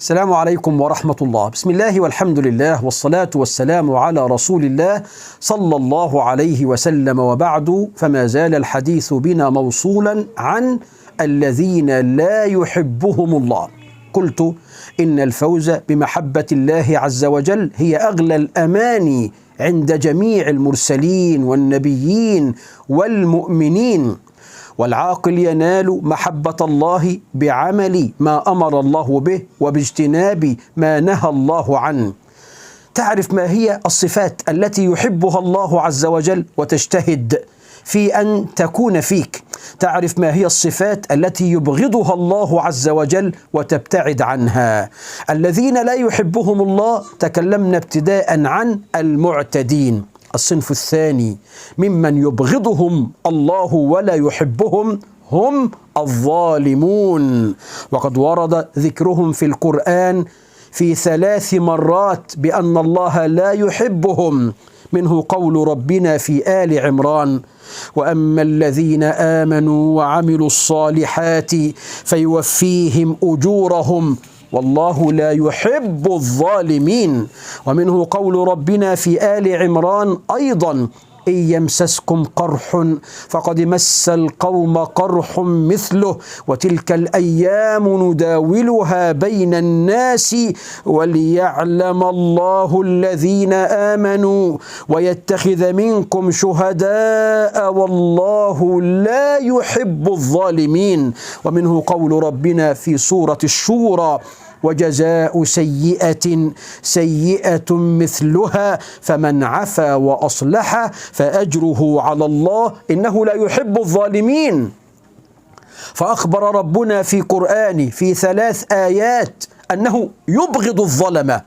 السلام عليكم ورحمة الله. بسم الله والحمد لله والصلاة والسلام على رسول الله صلى الله عليه وسلم، وبعد، فما زال الحديث بنا موصولا عن الذين لا يحبهم الله. قلت إن الفوز بمحبة الله عز وجل هي أغلى الأماني عند جميع المرسلين والنبيين والمؤمنين، والعاقل ينال محبة الله بعمل ما أمر الله به وباجتناب ما نهى الله عنه. تعرف ما هي الصفات التي يحبها الله عز وجل وتجتهد في أن تكون فيك. تعرف ما هي الصفات التي يبغضها الله عز وجل وتبتعد عنها. الذين لا يحبهم الله تكلمنا ابتداء عن المعتدين. الصنف الثاني ممن يبغضهم الله ولا يحبهم هم الظالمون، وقد ورد ذكرهم في القرآن في 3 مرات بأن الله لا يحبهم. منه قول ربنا في آل عمران: وأما الذين آمنوا وعملوا الصالحات فيوفيهم أجورهم والله لا يحب الظالمين. ومنه قول ربنا في آل عمران أيضا: إن يمسسكم قرح فقد مس القوم قرح مثله وتلك الأيام نداولها بين الناس وليعلم الله الذين آمنوا ويتخذ منكم شهداء والله لا يحب الظالمين. ومنه قول ربنا في سورة الشورى: وجزاء سيئة سيئة مثلها فمن عفا وأصلح فأجره على الله إنه لا يحب الظالمين. فأخبر ربنا في قرآنه في 3 آيات أنه يبغض الظلمة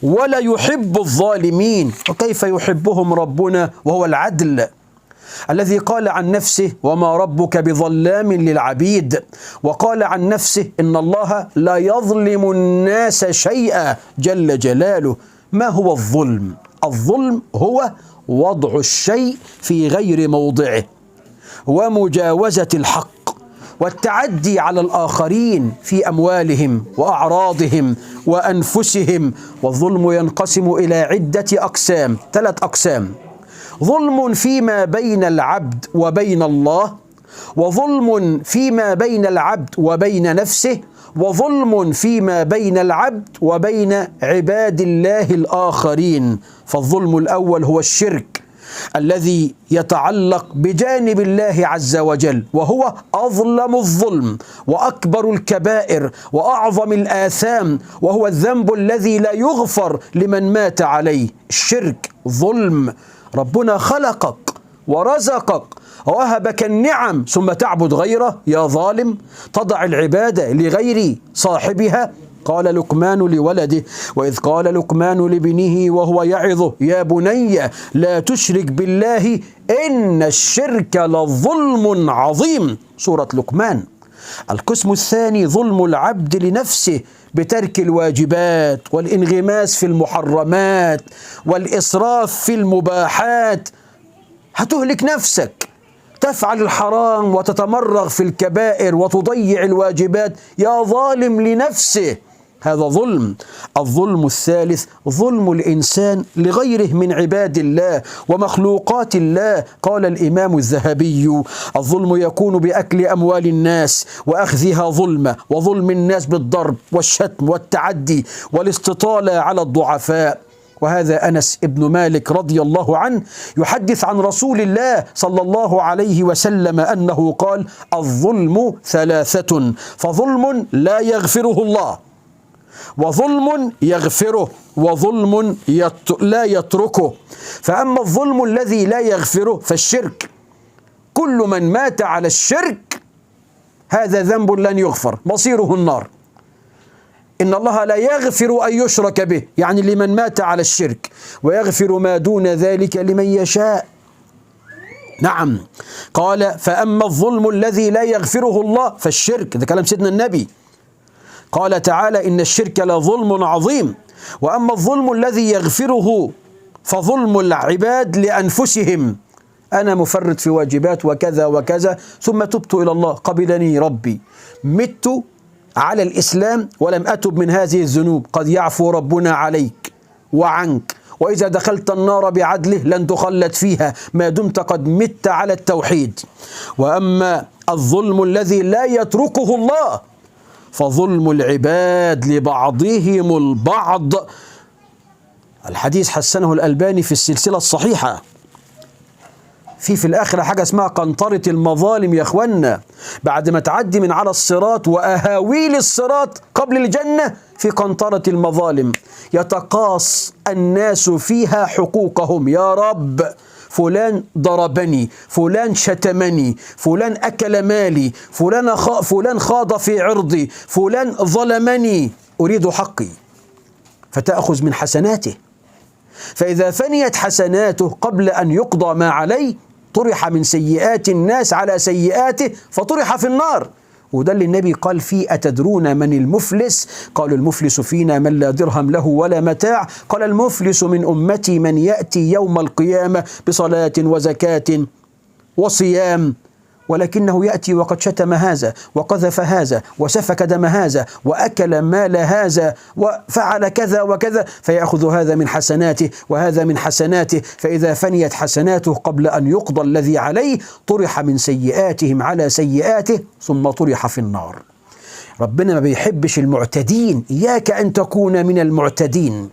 ولا يحب الظالمين. وكيف يحبهم ربنا وهو العدل الذي قال عن نفسه: وما ربك بظلام للعبيد، وقال عن نفسه: إن الله لا يظلم الناس شيئا جل جلاله. ما هو الظلم؟ الظلم هو وضع الشيء في غير موضعه ومجاوزة الحق والتعدي على الآخرين في أموالهم وأعراضهم وأنفسهم. والظلم ينقسم إلى عدة أقسام، 3 أقسام: ظلم فيما بين العبد وبين الله، وظلم فيما بين العبد وبين نفسه، وظلم فيما بين العبد وبين عباد الله الآخرين. فالظلم الأول هو الشرك الذي يتعلق بجانب الله عز وجل، وهو أظلم الظلم وأكبر الكبائر وأعظم الآثام، وهو الذنب الذي لا يغفر لمن مات عليه. الشرك ظلم. ربنا خلقك ورزقك ووهبك النعم ثم تعبد غيره، يا ظالم، تضع العبادة لغير صاحبها. قال لقمان لولده: وإذ قال لقمان لابنه وهو يعظه: يا بني لا تشرك بالله إن الشرك لظلم عظيم. سورة لقمان. القسم الثاني ظلم العبد لنفسه بترك الواجبات والانغماس في المحرمات والإسراف في المباحات. هتهلك نفسك، تفعل الحرام وتتمرغ في الكبائر وتضيع الواجبات، يا ظالم لنفسه. هذا ظلم. الظلم الثالث ظلم الإنسان لغيره من عباد الله ومخلوقات الله. قال الإمام الذهبي: الظلم يكون بأكل أموال الناس وأخذها ظلمة، وظلم الناس بالضرب والشتم والتعدي والاستطالة على الضعفاء. وهذا أنس ابن مالك رضي الله عنه يحدث عن رسول الله صلى الله عليه وسلم أنه قال: الظلم 3: فظلم لا يغفره الله، وظلم يغفره، وظلم لا يتركه. فأما الظلم الذي لا يغفره فالشرك. كل من مات على الشرك هذا ذنب لن يغفر، مصيره النار. إن الله لا يغفر أن يشرك به، يعني لمن مات على الشرك، ويغفر ما دون ذلك لمن يشاء. نعم. قال: فأما الظلم الذي لا يغفره الله فالشرك. ده كلام سيدنا النبي. قال تعالى: إن الشرك لظلم عظيم. وأما الظلم الذي يغفره فظلم العباد لأنفسهم. أنا مفرط في واجبات وكذا وكذا، ثم تبت إلى الله، قبلني ربي، مت على الإسلام ولم أتب من هذه الذنوب قد يعفو ربنا عليك وعنك، وإذا دخلت النار بعدله لن تخلد فيها ما دمت قد مت على التوحيد. وأما الظلم الذي لا يتركه الله فظلم العباد لبعضهم البعض. الحديث حسنه الألباني في السلسلة الصحيحة. في الآخرة حاجة اسمها قنطرة المظالم يا أخوانا، بعد ما تعدي من على الصراط وأهاويل الصراط قبل الجنة في قنطرة المظالم يتقاص الناس فيها حقوقهم. يا رب فلان ضربني، فلان شتمني، فلان أكل مالي، فلان خاض في عرضي، فلان ظلمني، أريد حقي، فتأخذ من حسناته. فإذا فنيت حسناته قبل أن يقضى ما عليه طرح من سيئات الناس على سيئاته فطرح في النار. وده اللي النبي قال فيه: أتدرون من المفلس؟ قالوا: المفلس فينا من لا درهم له ولا متاع. قال: المفلس من أمتي من يأتي يوم القيامة بصلاة وزكاة وصيام، ولكنه يأتي وقد شتم هذا وقذف هذا وسفك دم هذا وأكل مال هذا وفعل كذا وكذا، فيأخذ هذا من حسناته وهذا من حسناته. فإذا فنيت حسناته قبل أن يقضى الذي عليه طرح من سيئاتهم على سيئاته ثم طرح في النار. ربنا ما بيحبش المعتدين، إياك أن تكون من المعتدين.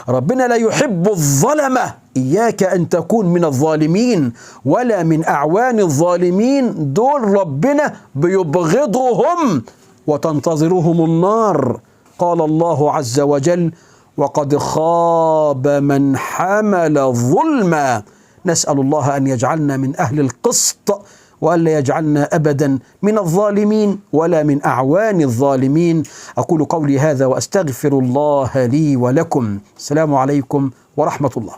ربنا لا يحب الظلمة، إياك أن تكون من الظالمين ولا من أعوان الظالمين. دول ربنا بيبغضهم وتنتظرهم النار. قال الله عز وجل: وقد خاب من حمل ظلما. نسأل الله أن يجعلنا من أهل القسط وألا يجعلنا أبدا من الظالمين ولا من أعوان الظالمين. أقول قولي هذا وأستغفر الله لي ولكم. السلام عليكم ورحمة الله.